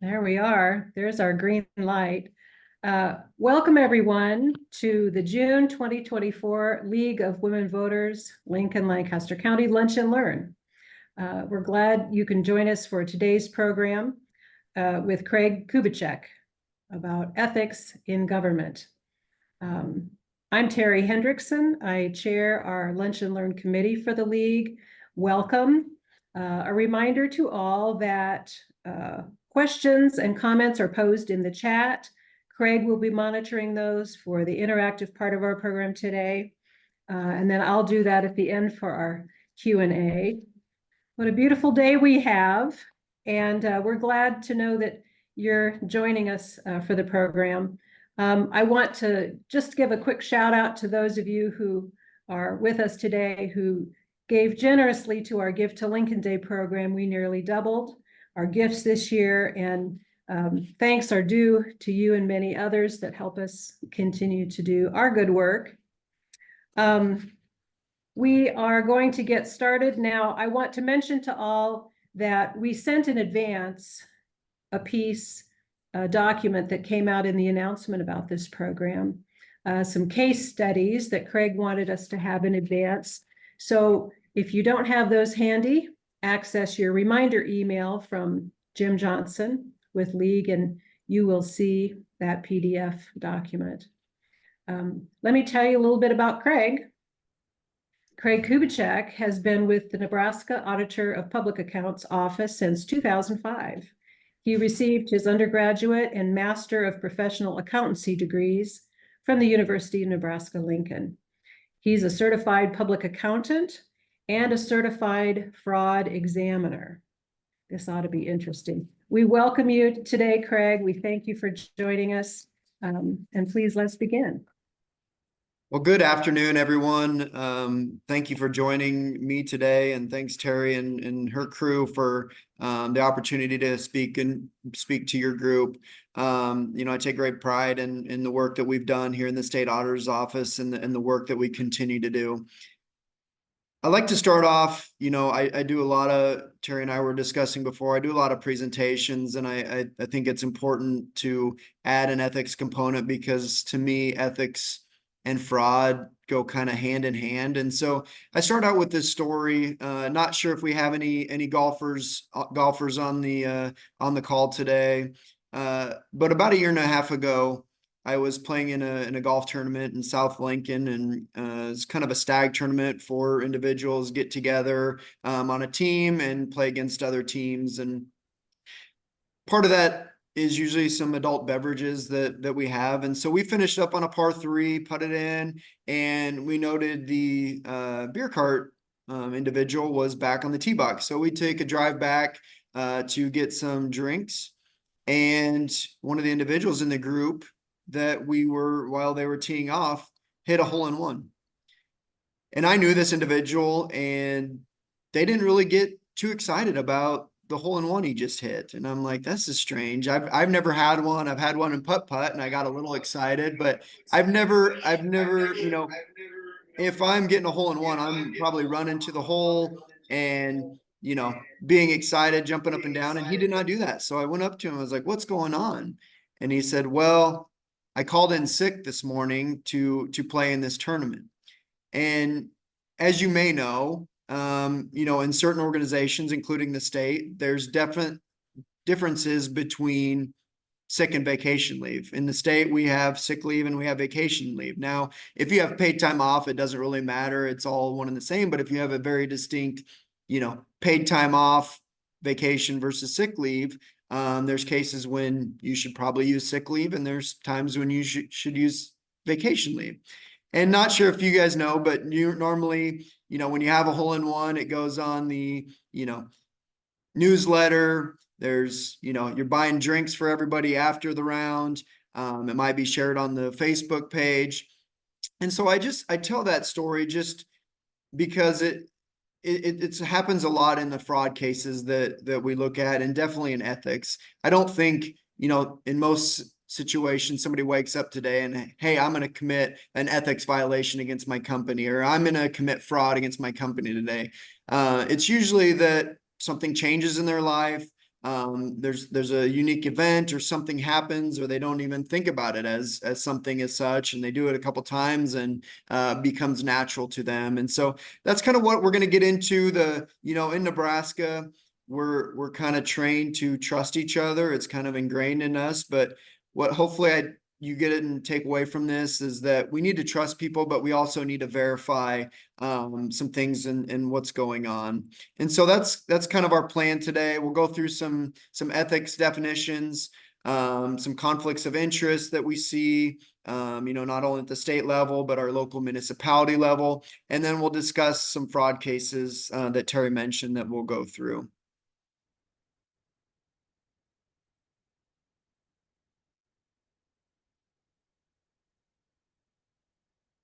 There we are. There's our green light. Welcome everyone to the June 2024 League of Women Voters, Lincoln-Lancaster County Lunch and Learn. We're glad you can join us for today's program with Craig Kubicek about ethics in government. I'm Terry Hendrickson. I chair our Lunch and Learn committee for the League. Welcome. A reminder to all that questions and comments are posed in the chat. Craig will be monitoring those for the interactive part of our program today. And then I'll do that at the end for our Q&A. What a beautiful day we have. And we're glad to know that you're joining us for the program. I want to just give a quick shout out to those of you who are with us today who gave generously to our Give to Lincoln Day program. We nearly doubled our gifts this year, and thanks are due to you and many others that help us continue to do our good work. We are going to get started now. I want to mention to all that we sent in advance a document that came out in the announcement about this program, some case studies that Craig wanted us to have in advance. So if you don't have those handy, access your reminder email from Jim Johnson with League, and you will see that PDF document. Let me tell you a little bit about Craig. Craig Kubicek has been with the Nebraska Auditor of Public Accounts Office since 2005. He received his undergraduate and Master of Professional Accountancy degrees from the University of Nebraska-Lincoln. He's a certified public accountant and a certified fraud examiner. This ought to be interesting. We welcome you today, Craig. We thank you for joining us. And please, let's begin. Well, good afternoon, everyone. Thank you for joining me today, and thanks Terry and her crew for the opportunity to speak to your group. I take great pride in the work that we've done here in the state auditor's office and the work that we continue to do. I'd like to start off, I do a lot of, Terry and I were discussing before, I do a lot of presentations, and I think it's important to add an ethics component because to me, ethics and fraud go kind of hand in hand. And so I start out with this story. Not sure if we have any golfers on the call today, but about 1.5 years ago, I was playing in a golf tournament in South Lincoln, and it's kind of a stag tournament for individuals get together on a team and play against other teams. And part of that is usually some adult beverages that we have. And so we finished up on a par 3, putted in, and we noted the beer cart individual was back on the tee box. So we take a drive back to get some drinks. And one of the individuals in the group that while they were teeing off, hit a hole-in-one. And I knew this individual, and they didn't really get too excited about the hole-in-one he just hit. And I'm like, this is strange. I've never had one. I've had one in putt-putt, and I got a little excited, but I've never, if I'm getting a hole-in-one, I'm probably running to the hole and, being excited, jumping up and down, and he did not do that. So I went up to him. I was like, what's going on? And he said, well, I called in sick this morning to play in this tournament. And as you may know, in certain organizations, including the state, there's definite differences between sick and vacation leave. In the state, we have sick leave and we have vacation leave. Now, if you have paid time off, it doesn't really matter. It's all one and the same. But if you have a very distinct, paid time off, vacation versus sick leave, there's cases when you should probably use sick leave, and there's times when you should use vacation leave. And not sure if you guys know, but you normally, when you have a hole-in-one, it goes on the, newsletter. There's, you're buying drinks for everybody after the round. It might be shared on the Facebook page. And so I tell that story just because it happens a lot in the fraud cases that we look at, and definitely in ethics. I don't think, in most situations, somebody wakes up today and, hey, I'm going to commit an ethics violation against my company, or I'm going to commit fraud against my company today. It's usually that something changes in their life. there's a unique event or something happens, or they don't even think about it as something as such, and they do it a couple times and becomes natural to them. And so that's kind of what we're going to get into. In Nebraska, we're kind of trained to trust each other. It's kind of ingrained in us, but what hopefully you get it and take away from this is that we need to trust people, but we also need to verify some things and what's going on. And so that's kind of our plan today. We'll go through some ethics definitions, some conflicts of interest that we see, not only at the state level, but our local municipality level. And then we'll discuss some fraud cases that Terry mentioned that we'll go through.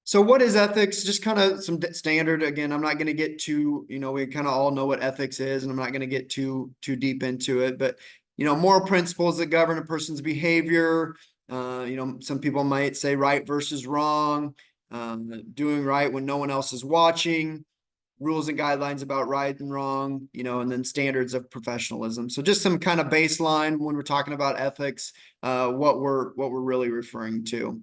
So what is ethics? Just kind of some standard. Again, I'm not going to get too, we kind of all know what ethics is, and I'm not going to get too deep into it. But moral principles that govern a person's behavior. Some people might say right versus wrong, doing right when no one else is watching, rules and guidelines about right and wrong, and then standards of professionalism. So just some kind of baseline when we're talking about ethics, what we're really referring to.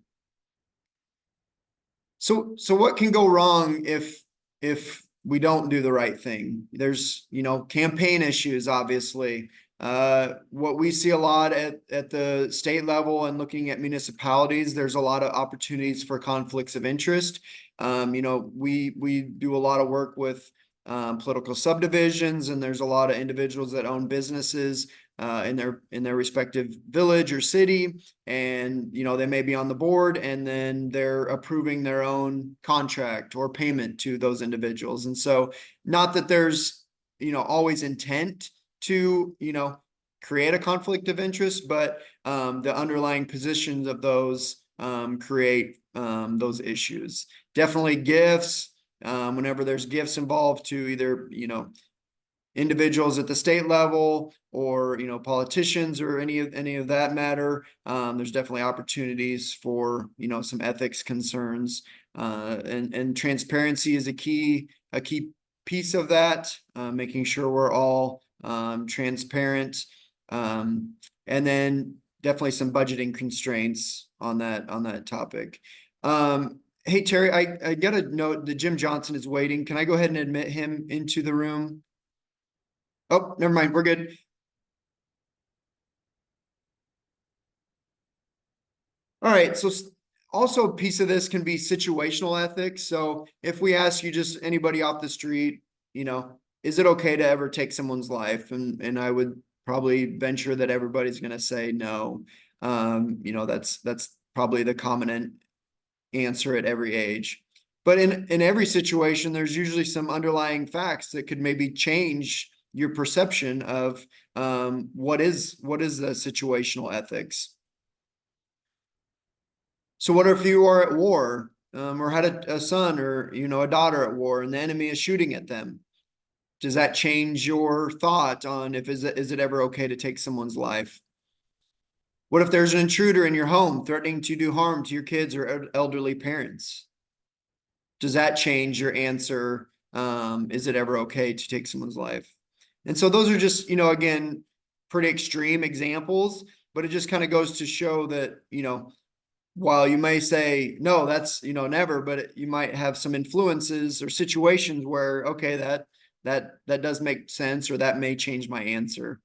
So what can go wrong if we don't do the right thing? There's, campaign issues, obviously. What we see a lot at the state level and looking at municipalities, there's a lot of opportunities for conflicts of interest. We do a lot of work with political subdivisions, and there's a lot of individuals that own businesses in their respective village or city, and they may be on the board, and then they're approving their own contract or payment to those individuals. And so, not that there's always intent to create a conflict of interest, but the underlying positions of those create those issues. Definitely gifts. Whenever there's gifts involved to either individuals at the state level or politicians or any of that matter, there's definitely opportunities for some ethics concerns, and transparency is a key piece of that, making sure we're all transparent, and then definitely some budgeting constraints on that topic. Hey Terry, I got a note that Jim Johnson is waiting. Can I go ahead and admit him into the room? Oh, never mind. We're good. All right. So also a piece of this can be situational ethics. So if we ask you just anybody off the street, is it okay to ever take someone's life? And I would probably venture that everybody's going to say no. That's probably the common answer at every age. But in every situation, there's usually some underlying facts that could maybe change your perception of what is the situational ethics. So what if you are at war, or had a son or a daughter at war, and the enemy is shooting at them? Does that change your thought on is it ever okay to take someone's life? What if there's an intruder in your home threatening to do harm to your kids or elderly parents? Does that change your answer? Is it ever okay to take someone's life? And so those are just, again, pretty extreme examples, but it just kind of goes to show that, while you may say, no, that's, never, but you might have some influences or situations where, okay, that does make sense, or that may change my answer.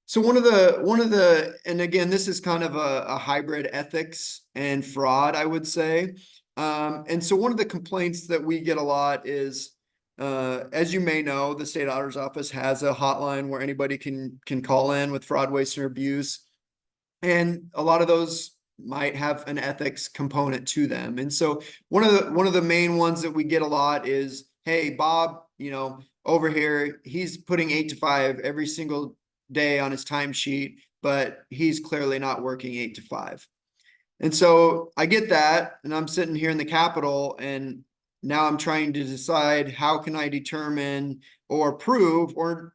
So one of the, and again, this is kind of a hybrid ethics and fraud, I would say. And so one of the complaints that we get a lot is, as you may know, the state auditor's office has a hotline where anybody can call in with fraud, waste, or abuse. And a lot of those might have an ethics component to them. And so one of the main ones that we get a lot is, hey, Bob, over here, he's putting 8 to 5 every single day on his timesheet, but he's clearly not working 8 to 5. And so I get that, and I'm sitting here in the Capitol, and now I'm trying to decide how can I determine or prove or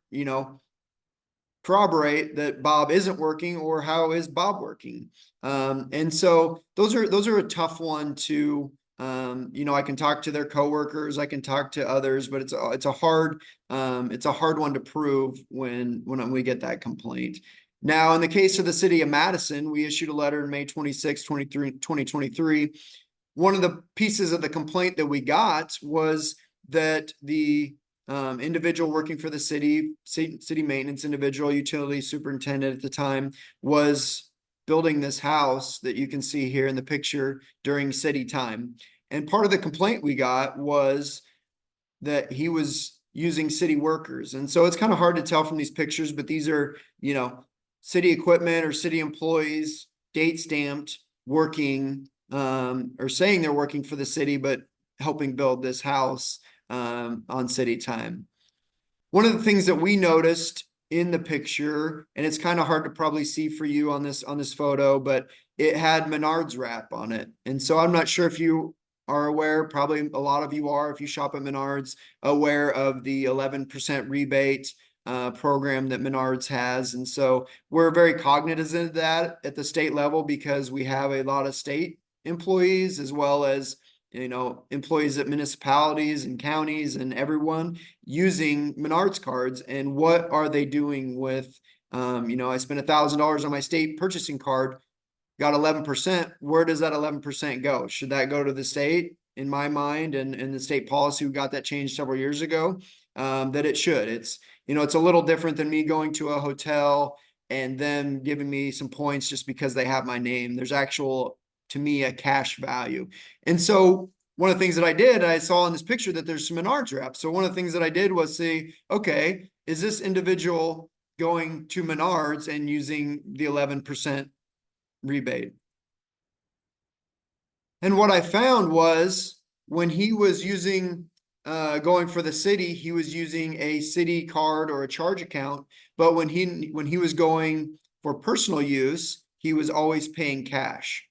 corroborate that Bob isn't working, or how is Bob working? And so those are a tough one to I can talk to their coworkers, I can talk to others, but it's a hard one to prove when we get that complaint. Now, in the case of the city of Madison, we issued a letter in May 26, 2023. One of the pieces of the complaint that we got was that the individual working for the city maintenance individual, utility superintendent at the time, was building this house that you can see here in the picture during city time. And part of the complaint we got was that he was using city workers. And so it's kind of hard to tell from these pictures, but these are, city equipment or city employees, date stamped, working, or saying they're working for the city, but helping build this house on city time. One of the things that we noticed in the picture, and it's kind of hard to probably see for you on this photo, but it had Menards wrap on it. And so I'm not sure if you are aware, probably a lot of you are, if you shop at Menards, aware of the 11% rebate program that Menards has. And so we're very cognizant of that at the state level because we have a lot of state employees as well as employees at municipalities and counties and everyone using Menards cards. And what are they doing with, I spent $1,000 on my state purchasing card, got 11%. Where does that 11% go? Should that go to the state? In my mind, and the state policy, we got that changed several years ago, that it should. It's a little different than me going to a hotel and them giving me some points just because they have my name. There's actual, to me, a cash value. And so one of the things that I saw in this picture that there's some Menards wrap. So one of the things that I did was say, okay, is this individual going to Menards and using the 11% rebate? And what I found was when he was using, going for the city, he was using a city card or a charge account. But when he was going for personal use, he was always paying cash.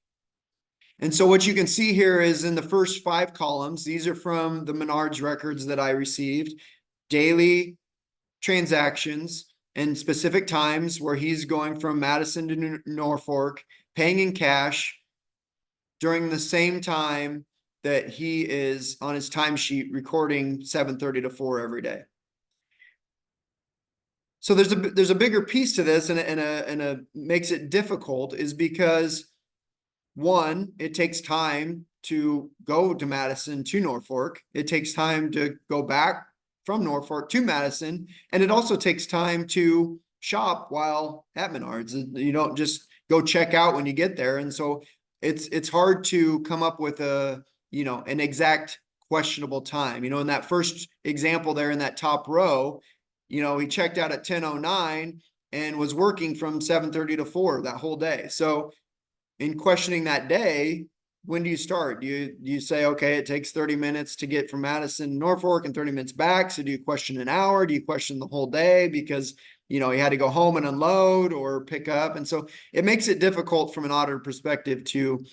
And so what you can see here is in the first 5 columns, these are from the Menards records that I received, daily transactions and specific times where he's going from Madison to Norfolk, paying in cash during the same time that he is on his timesheet recording 7:30 to 4 every day. So there's a bigger piece to this, and a makes it difficult is because one, it takes time to go to Madison to Norfolk. It takes time to go back from Norfolk to Madison, and it also takes time to shop while at Menards. You don't just go check out when you get there, and so it's hard to come up with an exact questionable time. In that first example there in that top row, he checked out at 10:09 and was working from 7:30 to 4 that whole day. So in questioning that day, when do you start? Do you say, okay, it takes 30 minutes to get from Madison to Norfolk and 30 minutes back? So do you question an hour? Do you question the whole day because he had to go home and unload or pick up? And so it makes it difficult from an auditor perspective to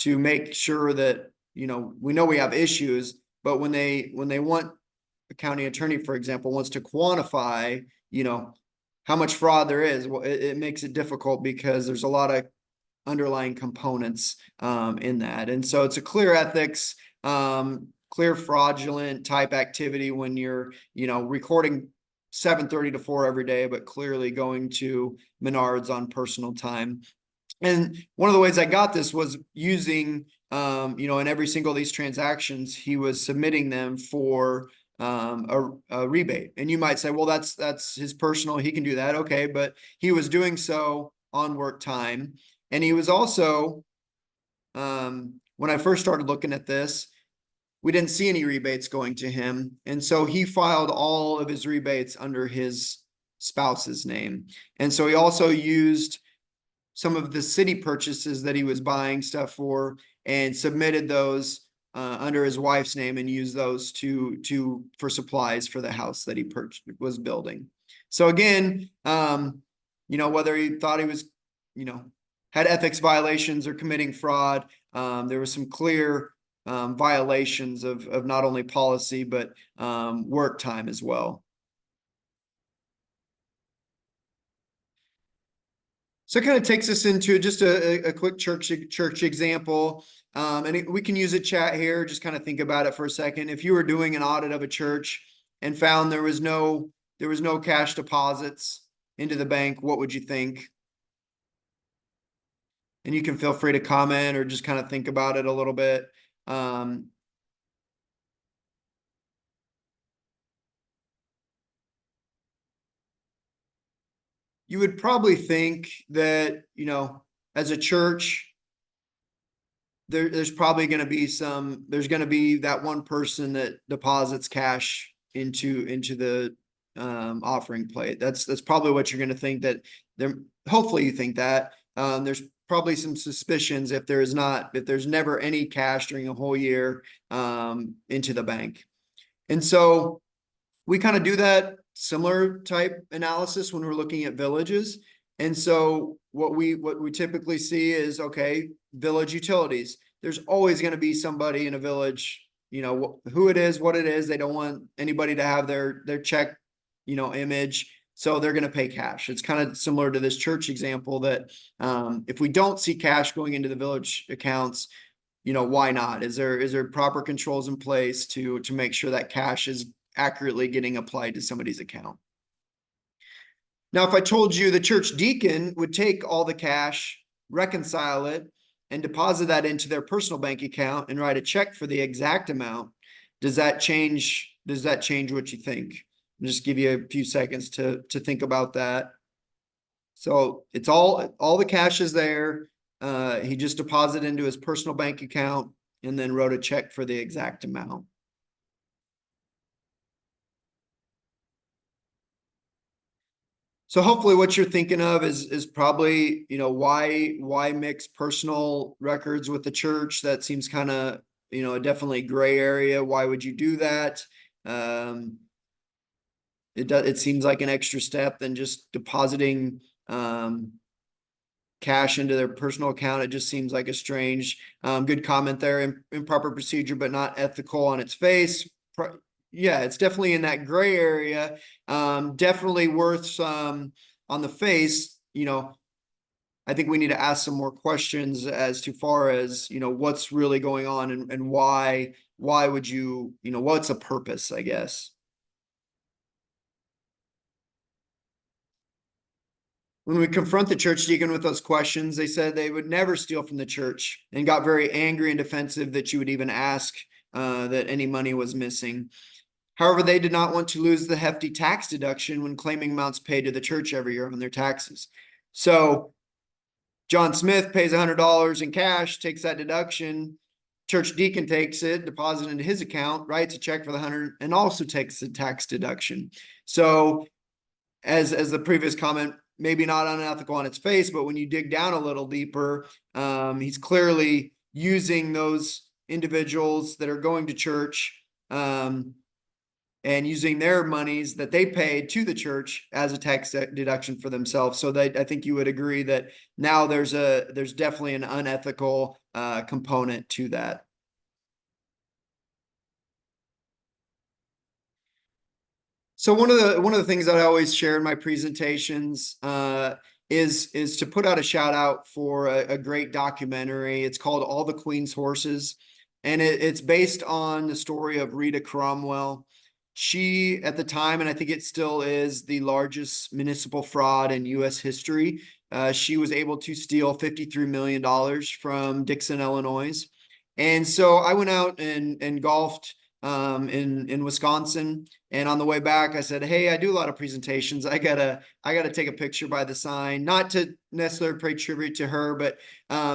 make sure that we know we have issues, but when they want a county attorney, for example, wants to quantify how much fraud there is, well, it makes it difficult because there's a lot of underlying components in that. And so it's a clear ethics, clear fraudulent type activity when you're recording 7:30 to 4 every day, but clearly going to Menards on personal time. And one of the ways I got this was using in every single of these transactions, he was submitting them for a rebate. And you might say, well, that's his personal, he can do that. Okay, but he was doing so on work time. And he was also, when I first started looking at this, we didn't see any rebates going to him. And so he filed all of his rebates under his spouse's name. And so he also used some of the city purchases that he was buying stuff for and submitted those under his wife's name and used those for supplies for the house that he was building. So again, whether he thought he was, had ethics violations or committing fraud, there was some clear violations of not only policy, but work time as well. So it kind of takes us into just a quick church example. We can use a chat here, just kind of think about it for a second. If you were doing an audit of a church and found there was no cash deposits into the bank, what would you think? And you can feel free to comment or just kind of think about it a little bit. You would probably think that, as a church, there's probably going to be there's going to be that one person that deposits cash into the offering plate. That's probably what you're going to think, that there. Hopefully you think that. There's probably some suspicions if there's never any cash during a whole year into the bank. And so we kind of do that similar type analysis when we're looking at villages. And so what we typically see is, okay, village utilities. There's always going to be somebody in a village, who it is, what it is. They don't want anybody to have their check, image. So they're going to pay cash. It's kind of similar to this church example that if we don't see cash going into the village accounts, why not? Is there proper controls in place to make sure that cash is accurately getting applied to somebody's account? Now, if I told you the church deacon would take all the cash, reconcile it, and deposit that into their personal bank account and write a check for the exact amount, does that change what you think? I'll just give you a few seconds to think about that. So it's all the cash is there. He just deposited into his personal bank account and then wrote a check for the exact amount. So hopefully what you're thinking of is probably, why mix personal records with the church? That seems kind of, a definitely gray area. Why would you do that? It seems like an extra step than just depositing cash into their personal account. It just seems like a strange, good comment there. Improper procedure, but not ethical on its face. Yeah, it's definitely in that gray area. Definitely worth some on the face. I think we need to ask some more questions as to far as, what's really going on and why would you, what's a purpose, I guess. When we confront the church deacon with those questions, they said they would never steal from the church and got very angry and defensive that you would even ask that any money was missing. However, they did not want to lose the hefty tax deduction when claiming amounts paid to the church every year on their taxes. So John Smith pays $100 in cash, takes that deduction. Church deacon takes it, deposits it into his account, writes a check for the 100, and also takes the tax deduction. So as the previous comment, maybe not unethical on its face, but when you dig down a little deeper, he's clearly using those individuals that are going to church and using their monies that they paid to the church as a tax deduction for themselves. So I think you would agree that now there's definitely an unethical component to that. So one of the things that I always share in my presentations is to put out a shout out for a great documentary. It's called All the Queen's Horses, and it's based on the story of Rita Cromwell. She, at the time, and I think it still is, the largest municipal fraud in U.S. history. She was able to steal $53 million from Dixon, Illinois. And so I went out and golfed in Wisconsin. And on the way back, I said, hey, I do a lot of presentations. I gotta take a picture by the sign, not to necessarily pay tribute to her, but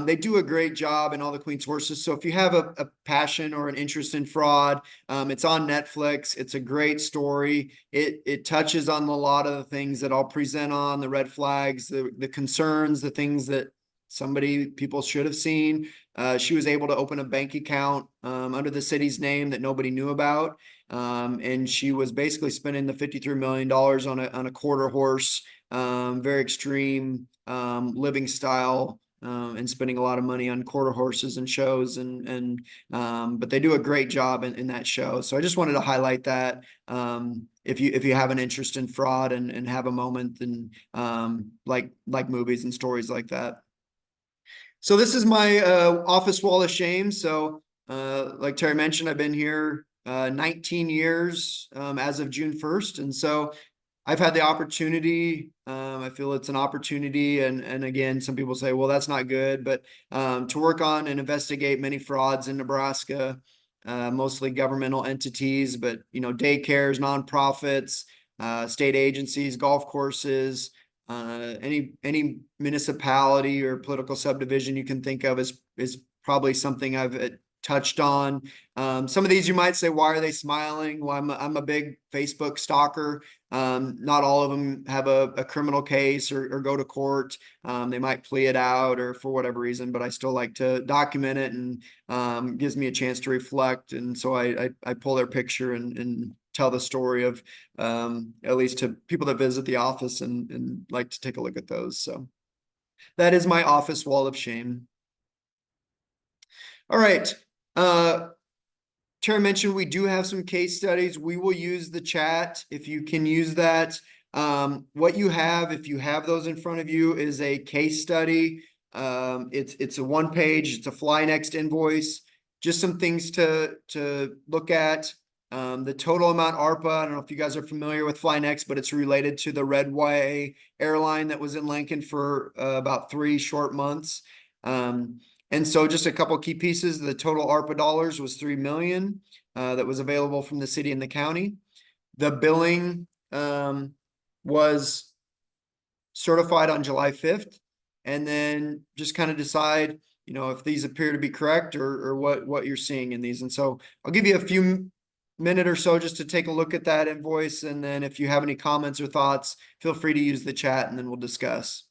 they do a great job in All the Queen's Horses. So if you have a passion or an interest in fraud, it's on Netflix. It's a great story. It touches on a lot of the things that I'll present on, the red flags, the concerns, the things that people should have seen. She was able to open a bank account under the city's name that nobody knew about. And she was basically spending the $53 million on a quarter horse, very extreme living style and spending a lot of money on quarter horses and shows but they do a great job in that show. So I just wanted to highlight that. If you have an interest in fraud and have a moment and like movies and stories like that. So this is my office wall of shame. So like Terry mentioned, I've been here 19 years as of June 1st. And so I've had the opportunity. I feel it's an opportunity. And again, some people say, well, that's not good, but to work on and investigate many frauds in Nebraska, mostly governmental entities, but daycares, nonprofits, state agencies, golf courses, any municipality or political subdivision you can think of is probably something I've touched on. Some of these you might say, why are they smiling? Well, I'm a big Facebook stalker. Not all of them have a criminal case or go to court. They might plea it out or for whatever reason, but I still like to document it and gives me a chance to reflect. And so I pull their picture and tell the story of at least to people that visit the office and like to take a look at those. So that is my office wall of shame. All right. Terry mentioned we do have some case studies. We will use the chat if you can use that. What you have, if you have those in front of you, is a case study. It's a 1-page, it's a fly next invoice, just some things to look at. The total amount ARPA, I don't know if you guys are familiar with FlyNext, but it's related to the Red YA airline that was in Lincoln for about 3 short months. And so just a couple key pieces, the total ARPA dollars was 3 million that was available from the city and the county. The billing was certified on July 5th. And then just kind of decide, if these appear to be correct or what you're seeing in these. And so I'll give you a few minute or so just to take a look at that invoice. And then if you have any comments or thoughts, feel free to use the chat and then we'll discuss.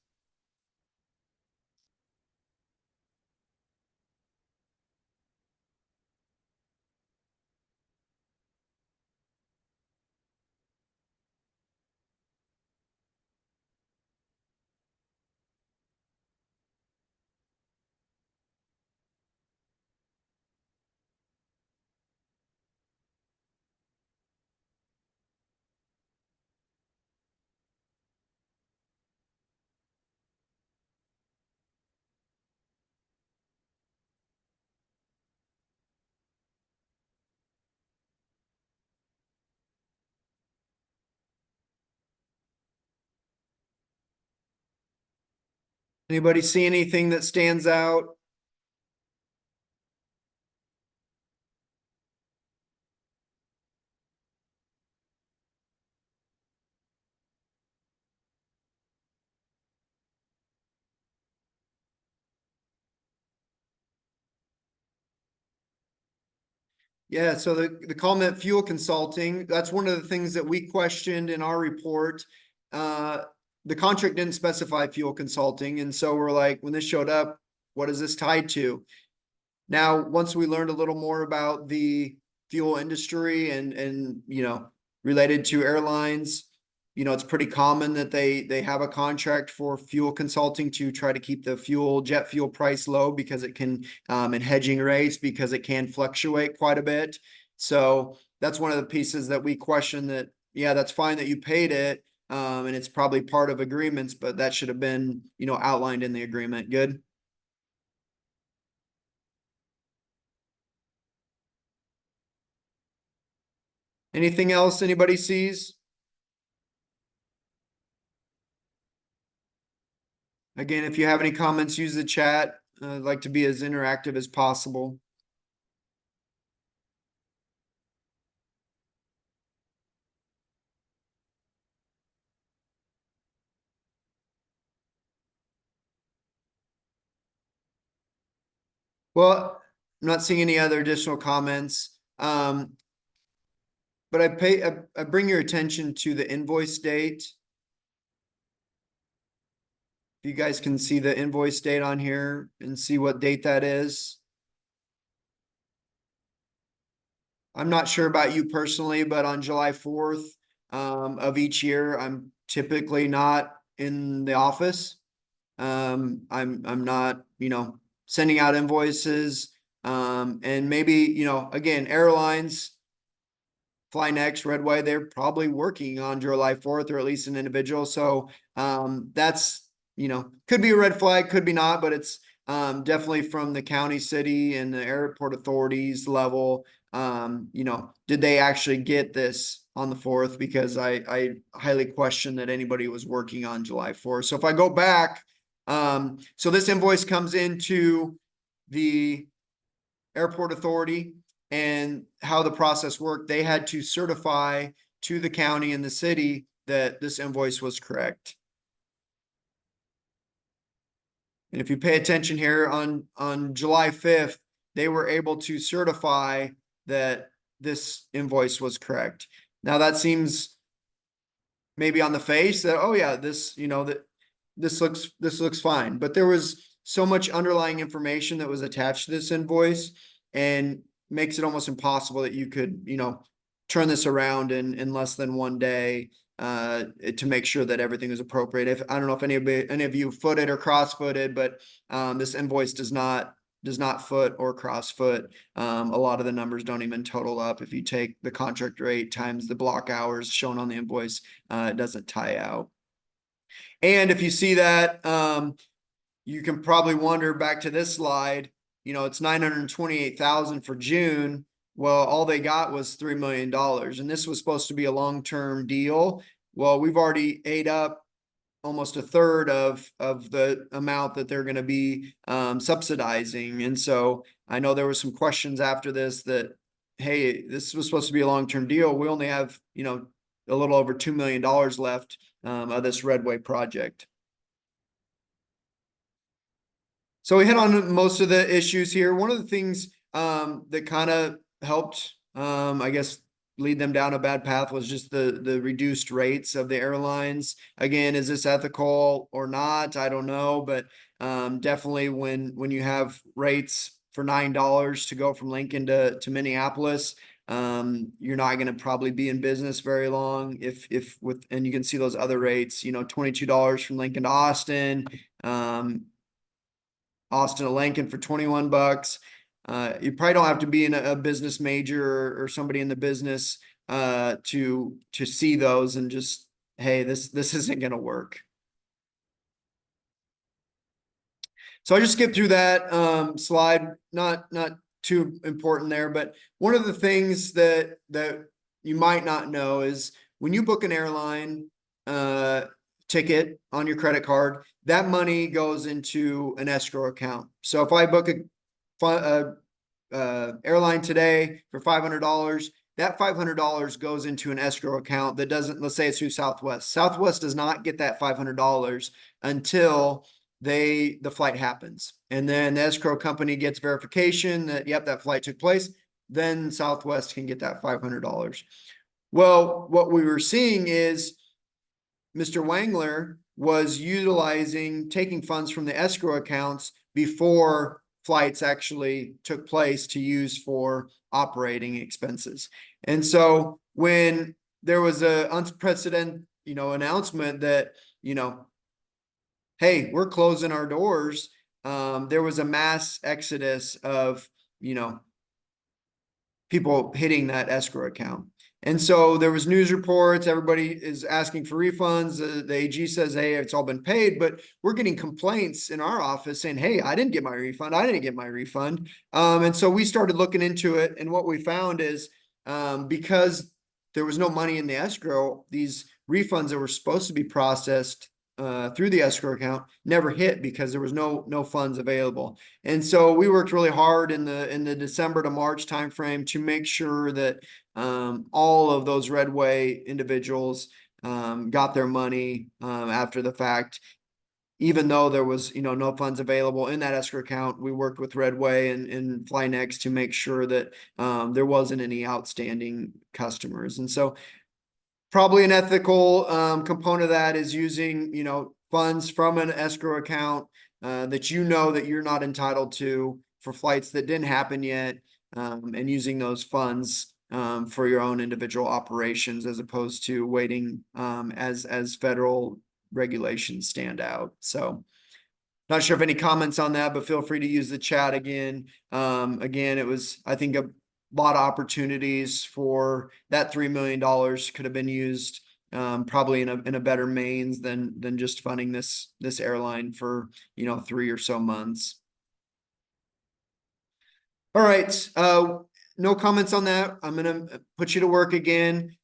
Anybody see anything that stands out? Yeah, so the comment fuel consulting, that's one of the things that we questioned in our report. The contract didn't specify fuel consulting. And so we're like, when this showed up, what is this tied to? Now, once we learned a little more about the fuel industry and related to airlines, it's pretty common that they have a contract for fuel consulting to try to keep the jet fuel price low because it can and hedging rates because it can fluctuate quite a bit. So that's one of the pieces that we question that, yeah, that's fine that you paid it. And it's probably part of agreements, but that should have been, outlined in the agreement. Good. Anything else anybody sees? Again, if you have any comments, use the chat. I'd like to be as interactive as possible. Well, I'm not seeing any other additional comments. But I bring your attention to the invoice date. If you guys can see the invoice date on here and see what date that is. I'm not sure about you personally, but on July 4th of each year, I'm typically not in the office. I'm not, sending out invoices. And maybe, again, airlines, Fly Next, Redway, they're probably working on July 4th, or at least an individual. So that's, could be a red flag, could be not, but it's definitely from the county, city, and the airport authorities level. Did they actually get this on the 4th? Because I highly question that anybody was working on July 4th. So if I go back, so this invoice comes into the airport authority, and how the process worked, they had to certify to the county and the city that this invoice was correct. And if you pay attention here, on July 5th, they were able to certify that this invoice was correct. Now that seems maybe on the face that, oh yeah, that this looks fine, but there was so much underlying information that was attached to this invoice, and makes it almost impossible that you could, turn this around in less than one day, to make sure that everything is appropriate. If I don't know if any of you footed or cross-footed, but this invoice does not foot or cross-foot. A lot of the numbers don't even total up. If you take the contract rate times the block hours shown on the invoice, it doesn't tie out. And if you see that, you can probably wonder, back to this slide, it's 928,000 for June. Well, all they got was $3 million, and this was supposed to be a long-term deal. Well, we've already ate up almost a third of the amount that they're going to be subsidizing. And so I know there were some questions after this that, hey, this was supposed to be a long-term deal. We only have, a little over $2 million left of this Redway project. So we hit on most of the issues here. One of the things that kind of helped, I guess, lead them down a bad path was just the reduced rates of the airlines. Again, is this ethical or not? I don't know, but definitely when you have rates for $9 to go from Lincoln to Minneapolis, you're not going to probably be in business very long. And you can see those other rates, $22 from Lincoln to Austin. Austin to Lincoln for 21 bucks. You probably don't have to be in a business major or somebody in the business to see those and just, hey, this isn't going to work. So I just skipped through that slide, not too important there, but one of the things that you might not know is when you book an airline ticket on your credit card, that money goes into an escrow account. So if I book a airline today for $500, that $500 goes into an escrow account that doesn't, let's say it's through Southwest. Southwest does not get that $500 until the flight happens. And then the escrow company gets verification that, yep, that flight took place. Then Southwest can get that $500. Well, what we were seeing is Mr. Wangler was taking funds from the escrow accounts before flights actually took place to use for operating expenses. And so when there was a unprecedented, announcement that, hey, we're closing our doors, there was a mass exodus of, people hitting that escrow account. And so there was news reports, everybody is asking for refunds. The AG says, hey, it's all been paid, but we're getting complaints in our office saying, hey, I didn't get my refund. I didn't get my refund. And so we started looking into it. And what we found is because there was no money in the escrow, these refunds that were supposed to be processed through the escrow account never hit because there was no funds available. And so we worked really hard in the December to March timeframe to make sure that all of those Redway individuals got their money after the fact. Even though there was, no funds available in that escrow account, we worked with Redway and FlyNext to make sure that there wasn't any outstanding customers. And so probably an ethical component of that is using, funds from an escrow account that that you're not entitled to for flights that didn't happen yet, and using those funds for your own individual operations as opposed to waiting as federal regulations stand out. So Not sure if any comments on that, but feel free to use the chat again. Again, it was, I think, a lot of opportunities for that $3 million could have been used probably in a better means than just funding this airline for 3 or so months. All right, no comments on that. I'm gonna put you to work again.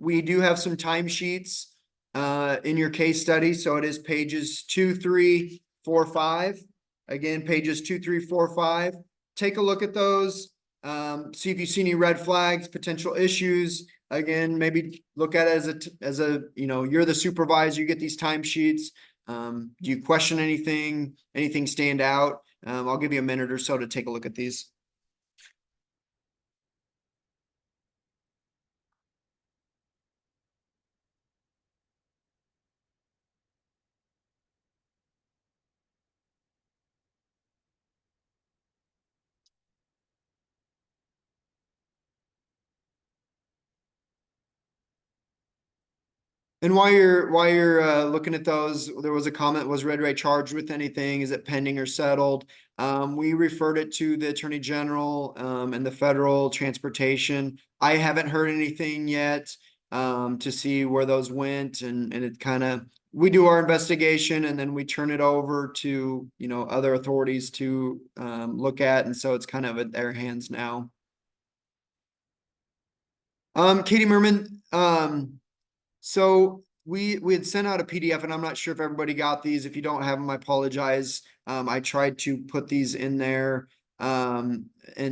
We do have some timesheets in your case study, so it is pages 2, 3, 4, 5. Again, pages 2, 3, 4, 5. Take a look at those. See if you see any red flags, potential issues. Again, maybe look at it as a you're the supervisor, you get these timesheets. Do you question anything? Anything stand out? I'll give you a minute or so to take a look at these. And while you're looking at those, there was a comment: was Red Ray charged with anything? Is it pending or settled? We referred it to the Attorney General and the Federal Transportation. I haven't heard anything yet to see where those went, and it kind of, we do our investigation and then we turn it over to other authorities to look at, and so it's kind of at their hands now. Katie Merman, so we had sent out a PDF, and I'm not sure if everybody got these. If you don't have them, I apologize. I tried to put these in there and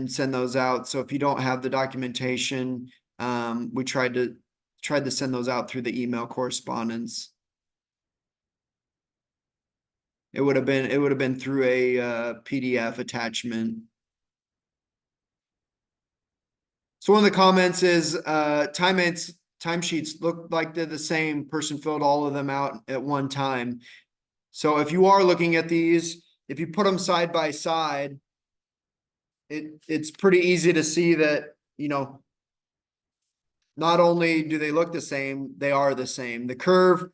send those out. So if you don't have the documentation, we tried to send those out through the email correspondence. It would have been through a PDF attachment. So one of the comments is timesheets look like they're the same person filled all of them out at one time. So if you are looking at these, if you put them side by side, it's pretty easy to see that, not only do they look the same, they are the same. The curve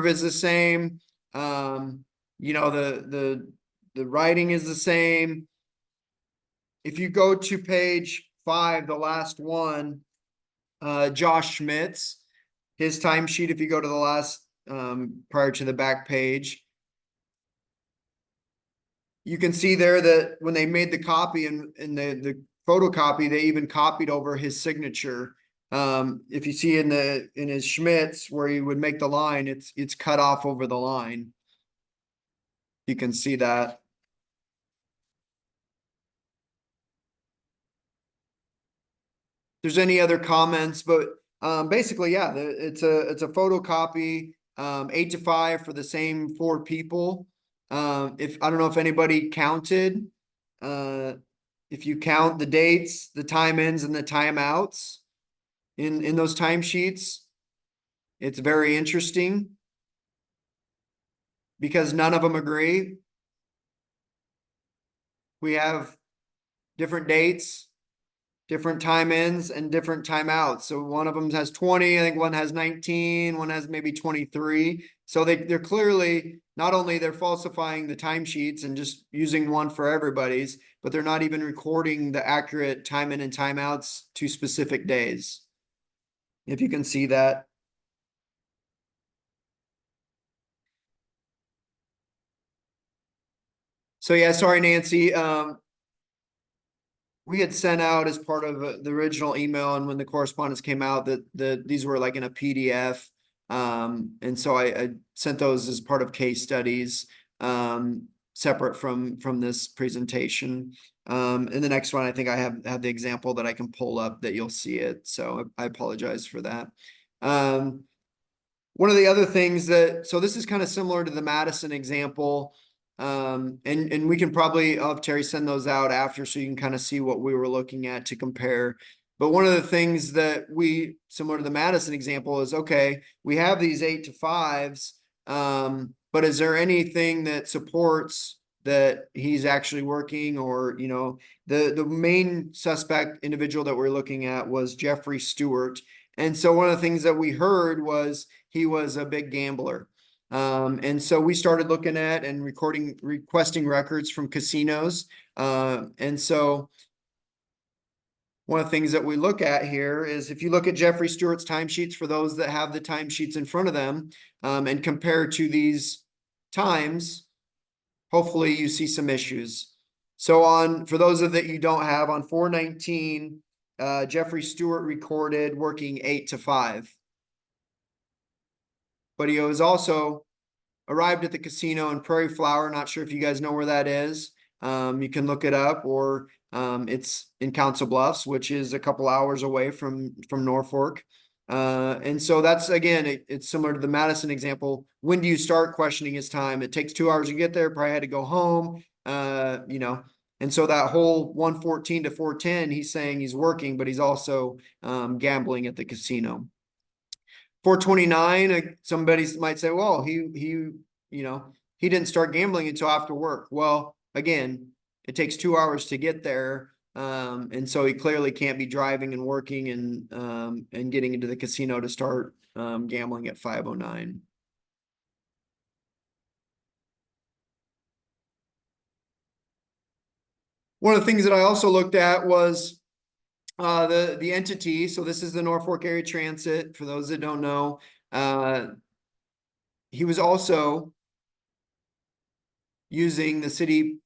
is the same. The writing is the same. If you go to page 5, the last one, Josh Schmitz, his timesheet, if you go to the last prior to the back page, you can see there that when they made the copy and the photocopy, they even copied over his signature. If you see in his Schmitz where he would make the line, it's cut off over the line. You can see that. There's any other comments, but basically, yeah, it's a photocopy, 8 to 5 for the same 4 people. If I don't know if anybody counted, if you count the dates, the time ins and the timeouts in those timesheets, it's very interesting because none of them agree. We have different dates, different time ins and different timeouts. So one of them has 20, I think one has 19, one has maybe 23. So they're clearly, not only they're falsifying the timesheets and just using one for everybody's, but they're not even recording the accurate time in and timeouts to specific days. If you can see that. So yeah, sorry, Nancy. We had sent out as part of the original email, and when the correspondence came out, that these were like in a PDF. And so I sent those as part of case studies, separate from this presentation. And the next one, I think I have the example that I can pull up that you'll see it. So I apologize for that. One of the other things so this is kind of similar to the Madison example. And we can probably have Terry send those out after so you can kind of see what we were looking at to compare. But one of the things that similar to the Madison example is, okay, we have these 8 to 5s, but is there anything that supports that he's actually working? Or, the main suspect individual that we're looking at was Jeffrey Stewart. And so one of the things that we heard was he was a big gambler. And so we started looking at and requesting records from casinos. And so one of the things that we look at here is if you look at Jeffrey Stewart's timesheets for those that have the timesheets in front of them, and compare to these times, hopefully you see some issues. So for those of that you don't have, on 4/19, Jeffrey Stewart recorded working 8 to 5. But he was also arrived at the casino in Prairie Flower. Not sure if you guys know where that is. You can look it up, or it's in Council Bluffs, which is a couple hours away from Norfolk. And so that's, again, it's similar to the Madison example. When do you start questioning his time? It takes 2 hours to get there, probably had to go home, and so that whole 1:14 to 4:10, he's saying he's working, but he's also gambling at the casino. 4:29, somebody might say, well, he didn't start gambling until after work. Well, again, it takes 2 hours to get there. And so he clearly can't be driving and working and getting into the casino to start gambling at 5:09. One of the things that I also looked at was the entity. So this is the Norfolk Area Transit. For those that don't know, he was also using the city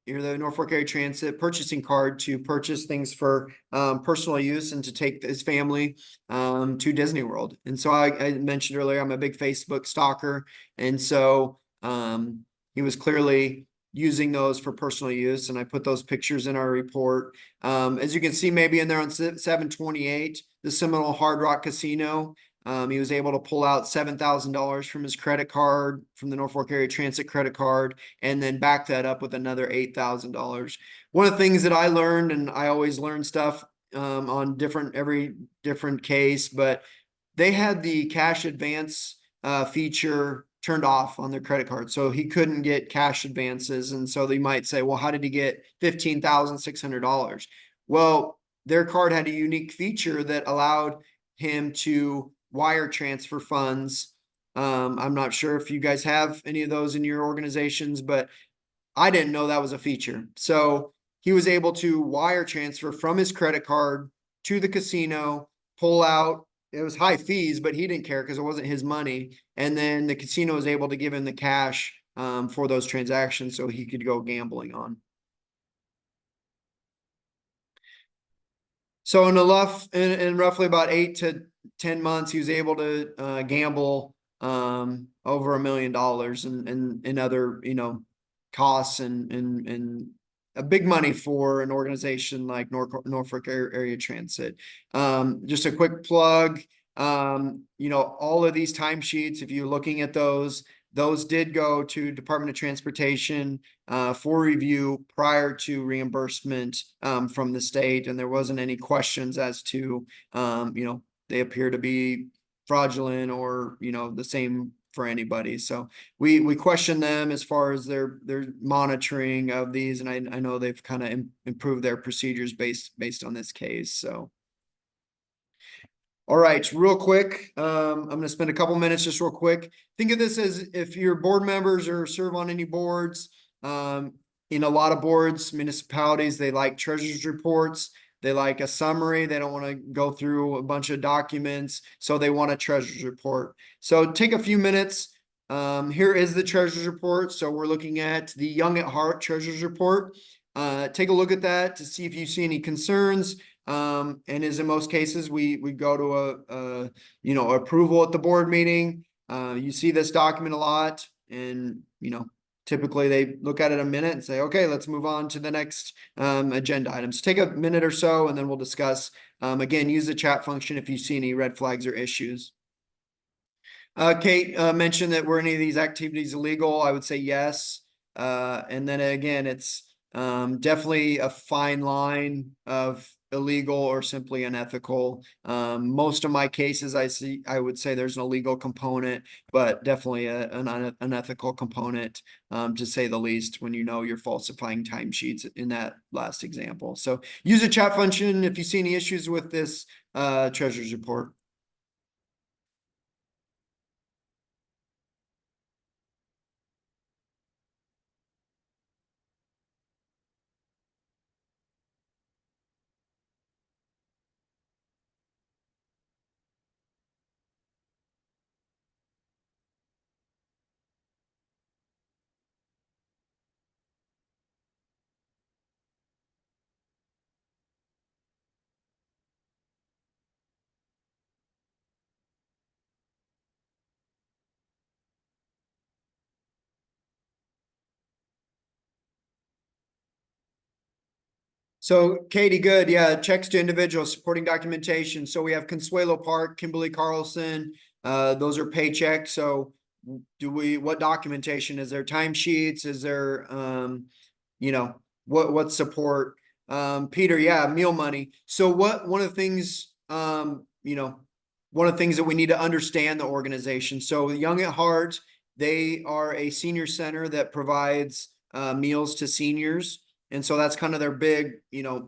or the Norfolk Area Transit purchasing card to purchase things for personal use and to take his family to Disney World. And so I mentioned earlier, I'm a big Facebook stalker. And so he was clearly using those for personal use. And I put those pictures in our report. As you can see, maybe in there on 7/28, the Seminole Hard Rock Casino, he was able to pull out $7,000 from his credit card, from the Norfolk Area Transit credit card, and then back that up with another $8,000. One of the things that I learned, and I always learn stuff on every different case, but they had the cash advance feature turned off on their credit card. So he couldn't get cash advances. And so they might say, well, how did he get $15,600? Well, their card had a unique feature that allowed him to wire transfer funds. I'm not sure if you guys have any of those in your organizations, but I didn't know that was a feature. So he was able to wire transfer from his credit card to the casino, pull out. It was high fees, but he didn't care because it wasn't his money. And then the casino was able to give him the cash for those transactions so he could go gambling on. So in roughly about 8 to 10 months, he was able to gamble over $1 million in other, costs and a big money for an organization like Norfolk Area Transit. Just a quick plug, all of these timesheets, if you're looking at those did go to Department of Transportation for review prior to reimbursement from the state, and there wasn't any questions as to, they appear to be fraudulent or, the same for anybody. So we question them as far as their monitoring of these, and I know they've kind of improved their procedures based on this case. So. All right, real quick, I'm going to spend a couple minutes just real quick. Think of this as if you're board members or serve on any boards. In a lot of boards, municipalities, they like treasurer's reports. They like a summary. They don't want to go through a bunch of documents, so they want a treasurer's report. So take a few minutes. Here is the treasurer's report. So we're looking at the Young at Heart treasurer's report. Take a look at that to see if you see any concerns. And as in most cases, we go to approval at the board meeting. You see this document a lot, and typically they look at it a minute and say, okay, let's move on to the next agenda items. Take a minute or so, and then we'll discuss. Again, use the chat function if you see any red flags or issues. Kate mentioned that were any of these activities illegal? I would say yes. And then again, it's definitely a fine line of illegal or simply unethical. Most of my cases I would say there's an illegal component, but definitely an unethical component, to say the least, when you're falsifying timesheets in that last example. So use the chat function if you see any issues with this treasurer's report. So Katie, good. Yeah, checks to individuals, supporting documentation. So we have Consuelo Park, Kimberly Carlson. Those are paychecks. So what documentation? Is there timesheets? Is there, what support? Peter, yeah, meal money. So one of the things, one of the things that we need to understand the organization. So Young at Heart, they are a senior center that provides meals to seniors. And so that's kind of their big,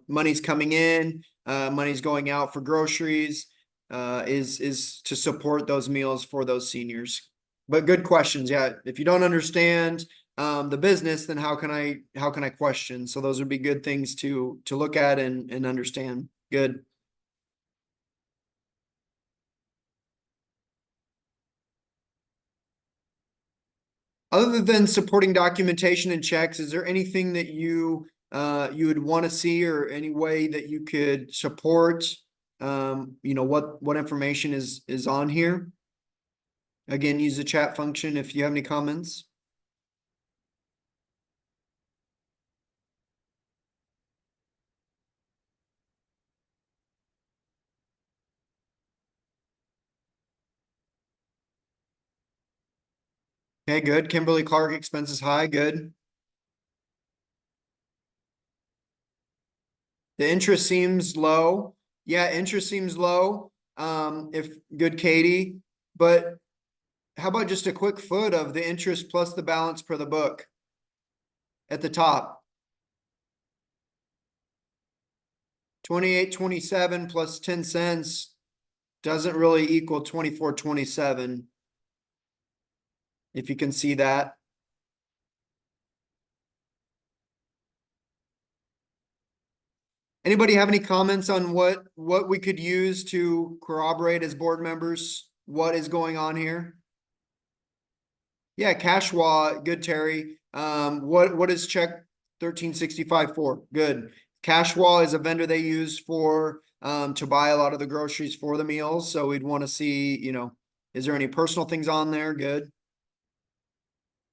money's coming in, money's going out for groceries, is to support those meals for those seniors. But good questions. Yeah. If you don't understand the business, then how can I question? So those would be good things to look at and understand. Good. Other than supporting documentation and checks, is there anything that you would want to see, or any way that you could support what information is on here? Again, use the chat function if you have any comments. Okay, good. Kimberly Clark, expenses high, good. The interest seems low. Yeah, interest seems low. If good, Katie, but how about just a quick foot of the interest plus the balance per the book at the top? 28.27 plus 10 cents doesn't really equal 24.27. If you can see that. Anybody have any comments on what we could use to corroborate as board members what is going on here? Yeah, Cashwa, good, Terry. What is check 1365 for? Good. Cashwa is a vendor they use for to buy a lot of the groceries for the meals. So we'd want to see, is there any personal things on there? Good.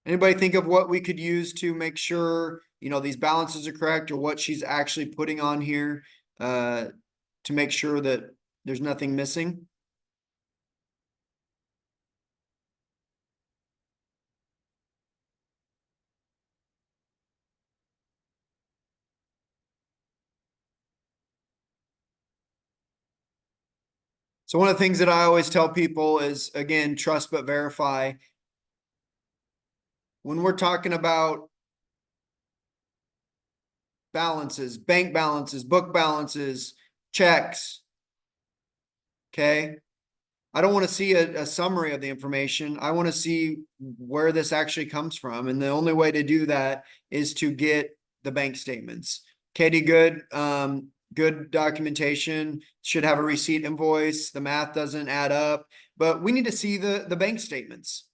Anybody think of what we could use to make sure, these balances are correct, or what she's actually putting on here to make sure that there's nothing missing? So one of the things that I always tell people is, again, trust but verify. When we're talking about balances, bank balances, book balances, checks, okay, I don't want to see a summary of the information. I want to see where this actually comes from. And the only way to do that is to get the bank statements. Katie, good. Good documentation, should have a receipt invoice. The math doesn't add up, but we need to see the bank statements.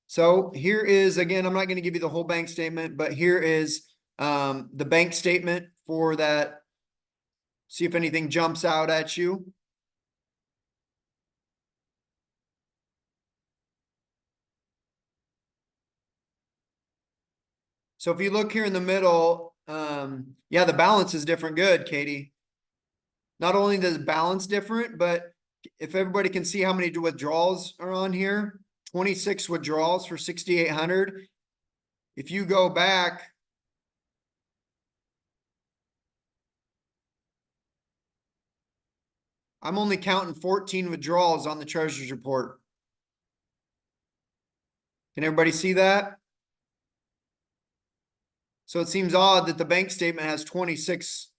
So here is, again, I'm not going to give you the whole bank statement, but here is the bank statement for that. See if anything jumps out at you. So if you look here in the middle, yeah, the balance is different. Good, Katie. Not only does balance different, but if everybody can see how many withdrawals are on here, 26 withdrawals for 6,800. If you go back, I'm only counting 14 withdrawals on the treasurer's report. Can everybody see that? So it seems odd that the bank statement has 26.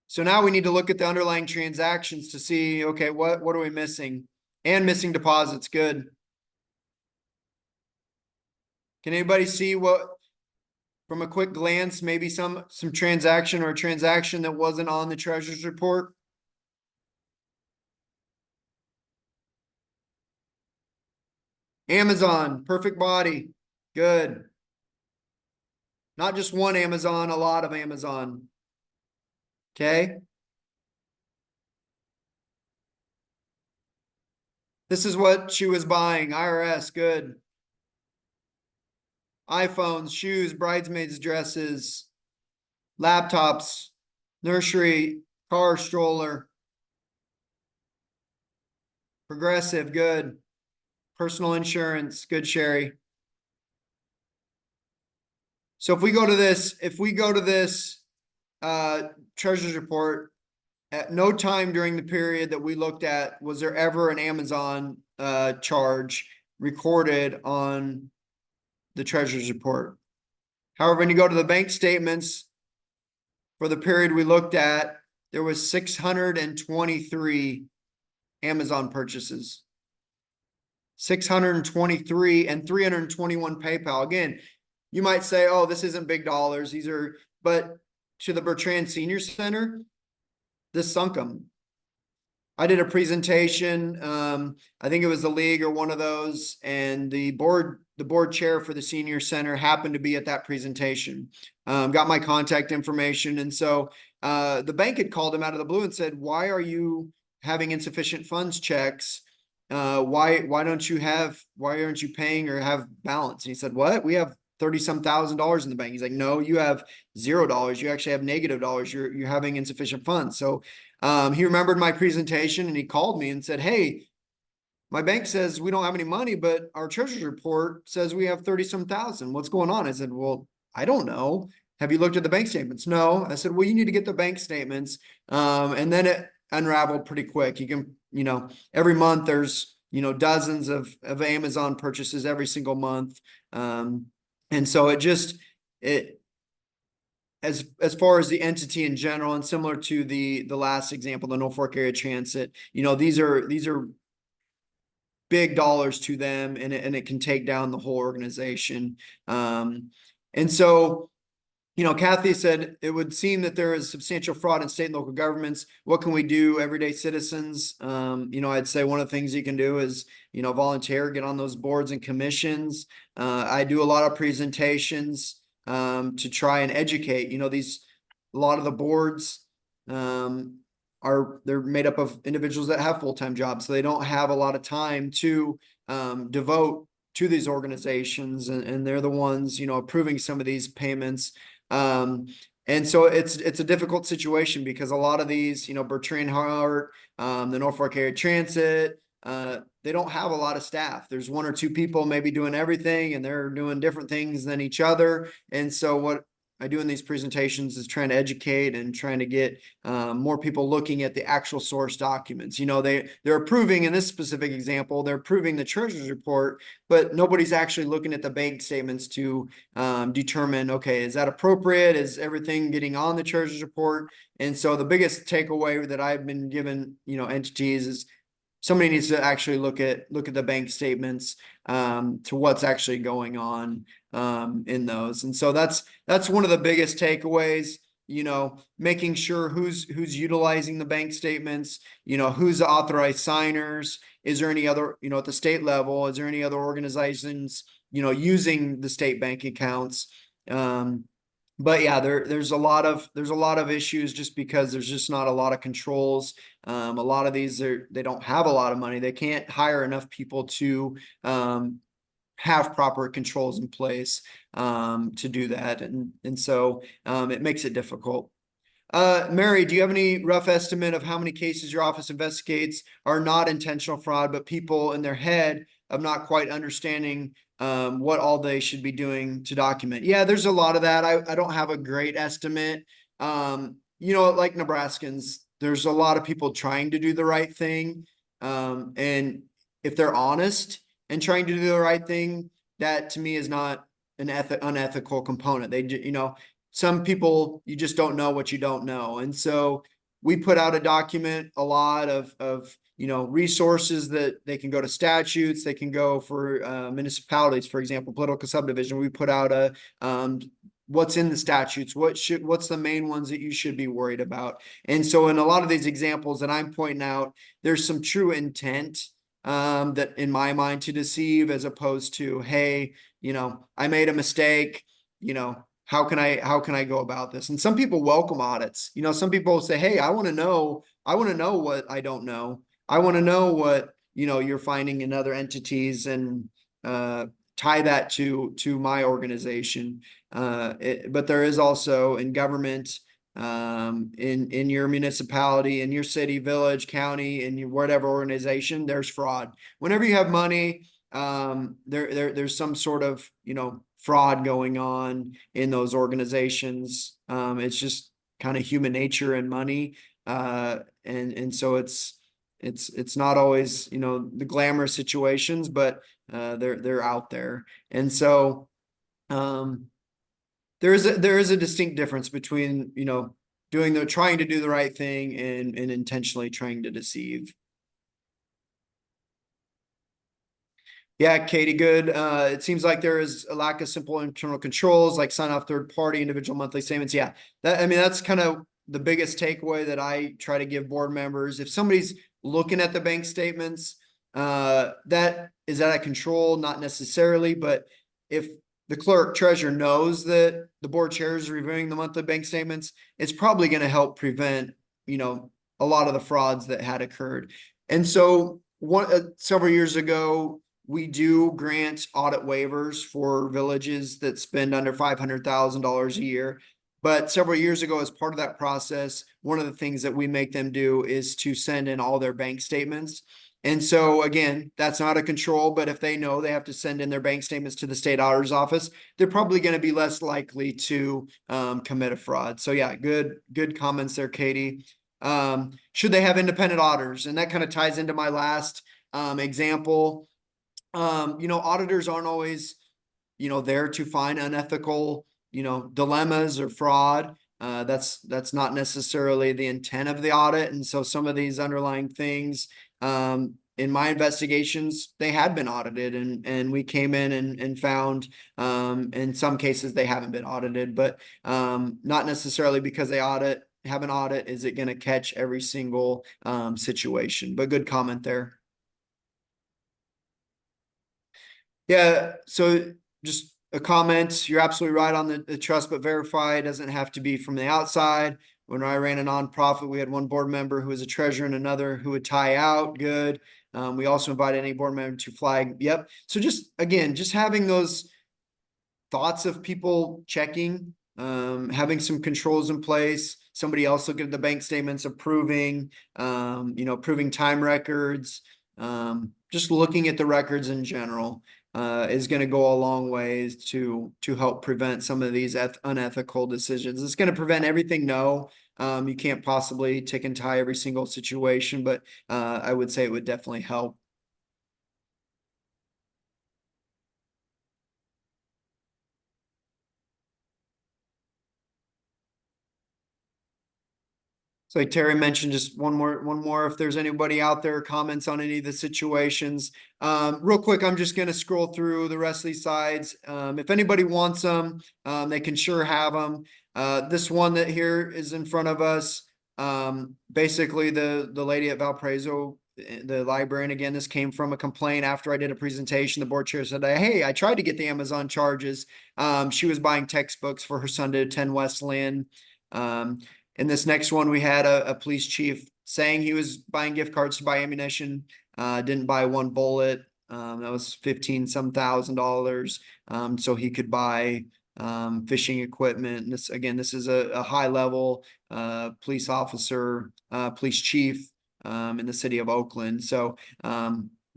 So now we need to look at the underlying transactions to see, okay, what are we missing? And missing deposits, good. Can anybody see what, from a quick glance, maybe some transaction or a transaction that wasn't on the treasurer's report? Amazon, perfect body, good. Not just one Amazon, a lot of Amazon. Okay. This is what she was buying. IRS, good. iPhones, shoes, bridesmaids' dresses, laptops, nursery, car, stroller. Progressive, good. Personal insurance, good, Sherry. So if we go to this treasurer's report, at no time during the period that we looked at was there ever an Amazon charge recorded on the treasurer's report. However, when you go to the bank statements for the period we looked at, there was 623 Amazon purchases. 623 and 321 PayPal. Again, you might say, oh, this isn't big dollars. These are, but to the Bertrand Senior Center, this sunk them. I did a presentation. I think it was the league or one of those, and the board chair for the senior center happened to be at that presentation. Got my contact information, and so the bank had called him out of the blue and said, "Why are you having insufficient funds checks? Why aren't you paying or have balance?" And he said, "What? We have 30-some thousand in the bank." He's like, "No, you have $0. You actually have negative dollars. You're having insufficient funds." So he remembered my presentation and he called me and said, "Hey, my bank says we don't have any money, but our treasurer's report says we have 30-some thousand. What's going on?" I said, "Well, I don't know. Have you looked at the bank statements?" "No." I said, "Well, you need to get the bank statements." And then it unraveled pretty quick. You can, every month there's, dozens of Amazon purchases every single month. And so as far as the entity in general, and similar to the last example, the Norfolk Area Transit, these are big dollars to them, and it can take down the whole organization. And so, Kathy said it would seem that there is substantial fraud in state and local governments. What can we do, everyday citizens? I'd say one of the things you can do is, volunteer, get on those boards and commissions. I do a lot of presentations to try and educate. A lot of the boards they're made up of individuals that have full-time jobs, so they don't have a lot of time to devote to these organizations, and they're the ones, approving some of these payments. And so it's a difficult situation because a lot of these, Bertrand Hart, the Norfolk Area Transit, they don't have a lot of staff. There's one or two people maybe doing everything, and they're doing different things than each other. And so what I do in these presentations is trying to educate and trying to get more people looking at the actual source documents. They're approving, in this specific example, they're approving the treasurer's report, but nobody's actually looking at the bank statements to determine, okay, is that appropriate? Is everything getting on the treasurer's report? And so the biggest takeaway that I've been given, entities is somebody needs to actually look at the bank statements to what's actually going on in those. And so that's one of the biggest takeaways, making sure who's utilizing the bank statements, who's the authorized signers. Is there any other, at the state level, is there any other organizations, using the state bank accounts? But yeah, there's a lot of issues just because there's just not a lot of controls. A lot of these they don't have a lot of money. They can't hire enough people to have proper controls in place to do that, and so it makes it difficult. Mary, do you have any rough estimate of how many cases your office investigates are not intentional fraud, but people in their head of not quite understanding what all they should be doing to document? Yeah, there's a lot of that. I don't have a great estimate. Like Nebraskans, there's a lot of people trying to do the right thing. And if they're honest and trying to do the right thing, that to me is not an unethical component. Some people, you just don't know what you don't know. And so we put out a document, a lot of resources that they can go to statutes, they can go for municipalities, for example, political subdivision. We put out a what's in the statutes, what's the main ones that you should be worried about. And so in a lot of these examples that I'm pointing out, there's some true intent that in my mind to deceive, as opposed to, hey, I made a mistake, how can I go about this? And some people welcome audits. Some people say, hey, I want to know what I don't know. I want to know what, you're finding in other entities, and tie that to my organization. But there is also in government, in your municipality, in your city, village, county, in your whatever organization, there's fraud. Whenever you have money, there's some sort of, fraud going on in those organizations. It's just kind of human nature and money. And so it's not always, the glamorous situations, but they're out there. And so there is a distinct difference between, trying to do the right thing and intentionally trying to deceive. Yeah, Katie, good. It seems like there is a lack of simple internal controls, like sign off third party individual monthly statements. Yeah, that's kind of the biggest takeaway that I try to give board members. If somebody's looking at the bank statements, that is out of control, not necessarily, but if the clerk treasurer knows that the board chair is reviewing the monthly bank statements, it's probably going to help prevent, a lot of the frauds that had occurred. And so several years ago, we do grant audit waivers for villages that spend under $500,000 a year. But several years ago, as part of that process, one of the things that we make them do is to send in all their bank statements. And so again, that's not a control, but if they know they have to send in their bank statements to the state auditor's office, they're probably going to be less likely to commit a fraud. So yeah, good comments there, Katie. Should they have independent auditors? And that kind of ties into my last example. Auditors aren't always, there to find unethical, dilemmas or fraud. That's not necessarily the intent of the audit. And so some of these underlying things, in my investigations, they had been audited and we came in and found, in some cases they haven't been audited, but, not necessarily because they have an audit, is it going to catch every single, situation, but good comment there. Yeah, so just a comment. You're absolutely right on the trust but verify. It doesn't have to be from the outside. When I ran a nonprofit, we had one board member who was a treasurer and another who would tie out. Good. We also invited any board member to flag. Yep. So just having those thoughts of people checking, having some controls in place. Somebody else looking at the bank statements, approving, approving time records, just looking at the records in general. Is going to go a long ways to help prevent some of these unethical decisions. It's going to prevent everything. No, you can't possibly tick and tie every single situation, but I would say it would definitely help. So like Terry mentioned, just one more, if there's anybody out there comments on any of the situations. Real quick, I'm just going to scroll through the rest of these sides. If anybody wants them, they can sure have them. This one that here is in front of us. Basically the lady at Valparaiso, the librarian, again, this came from a complaint after I did a presentation. The board chair said, hey, I tried to get the Amazon charges. She was buying textbooks for her son to attend Wesleyan. In this next one, we had a police chief saying he was buying gift cards to buy ammunition, didn't buy one bullet. That was some $15,000. So he could buy fishing equipment. And this is a high level police officer, police chief in the city of Oakland. So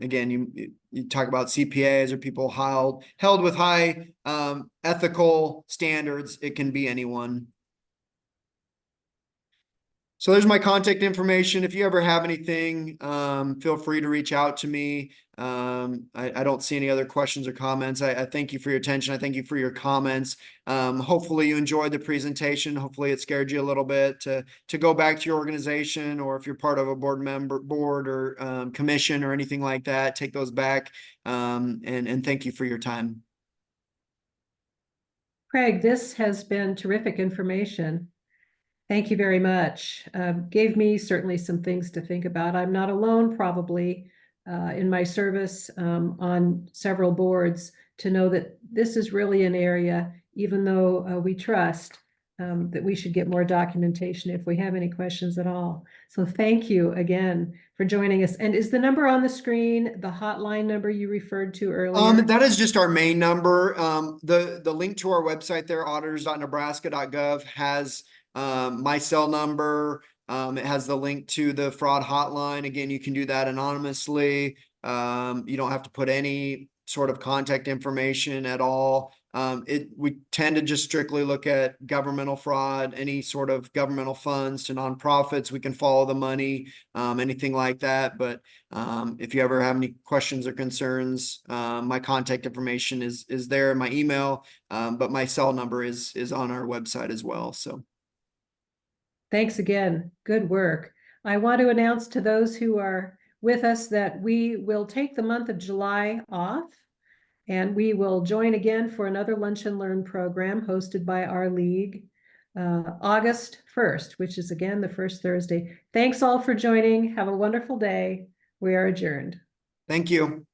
again, you talk about CPAs or people held with high ethical standards. It can be anyone. So there's my contact information. If you ever have anything, feel free to reach out to me. I don't see any other questions or comments. I thank you for your attention. I thank you for your comments. Hopefully you enjoyed the presentation. Hopefully it scared you a little bit to go back to your organization, or if you're part of a board or commission or anything like that, take those back. And thank you for your time. Craig, this has been terrific information. Thank you very much. Gave me certainly some things to think about. I'm not alone, probably, in my service on several boards, to know that this is really an area, even though we trust, that we should get more documentation if we have any questions at all. So thank you again for joining us. And is the number on the screen the hotline number you referred to earlier? That is just our main number. The link to our website there, auditors.nebraska.gov, has my cell number. It has the link to the fraud hotline. Again, you can do that anonymously. You don't have to put any sort of contact information at all. We tend to just strictly look at governmental fraud, any sort of governmental funds to nonprofits. We can follow the money, anything like that. But if you ever have any questions or concerns, my contact information is there in my email, but my cell number is on our website as well. So Thanks again. Good work. I want to announce to those who are with us that we will take the month of July off, and we will join again for another Lunch and Learn program hosted by our league, August 1st, which is again the first Thursday. Thanks all for joining. Have a wonderful day. We are adjourned. thank you.